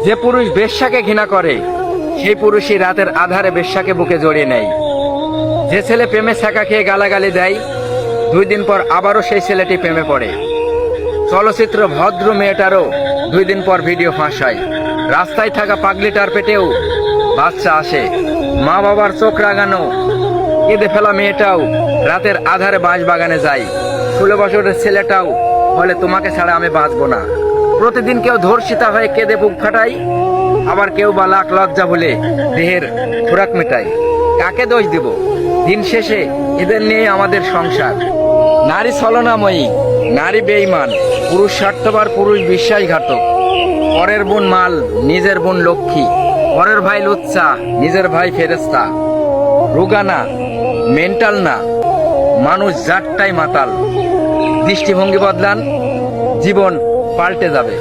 যে পুরুষ বেশ্যাকে ঘৃণা করে সেই পুরুষই রাতের আধারে বেশ্যাকে বুকে জড়িয়ে নেয়। যে ছেলে প্রেমে ছ্যাঁকা খেয়ে গালাগালি দেয় 2 দিন পর আবারও সেই ছেলেটি প্রেমে পড়ে। চলচ্চিত্র ভদ্র মেয়েটারও 2 দিন পর ভিডিও ফাঁস হয়। রাস্তায় থাকা পাগলিটার পেটেও বাচ্চা আসে। মা বাবার চোখ রাগানো কেঁদে ফেলা মেয়েটাও রাতের আধারে বাঁশ বাগানে যায়। 16 বছরের ছেলেটাও বলে তোমাকে ছাড়া আমি বাঁচবো না। প্রতিদিন কেউ ধর্ষিতা হয়ে কেঁদে বুক ফাটাই, আবার কেউ বা লাখ লজ্জা বলে দেহের খোরাক মেটায়। কাকে দোষ দিব? দিন শেষে এদের নিয়ে আমাদের সংসার। নারী ছলনাময়ী, নারী বেঈমান, পুরুষ স্বার্থপর, পুরুষ বিশ্বাসঘাতক। পরের বোন মাল, নিজের বোন লক্ষ্মী। পরের ভাই লুচ্চা, নিজের ভাই ফেরেস্তা। রোগানা, মেন্টাল না, মানুষ জাতটাই মাতাল। দৃষ্টিভঙ্গি বদলান, জীবন পাল্টে যাবে।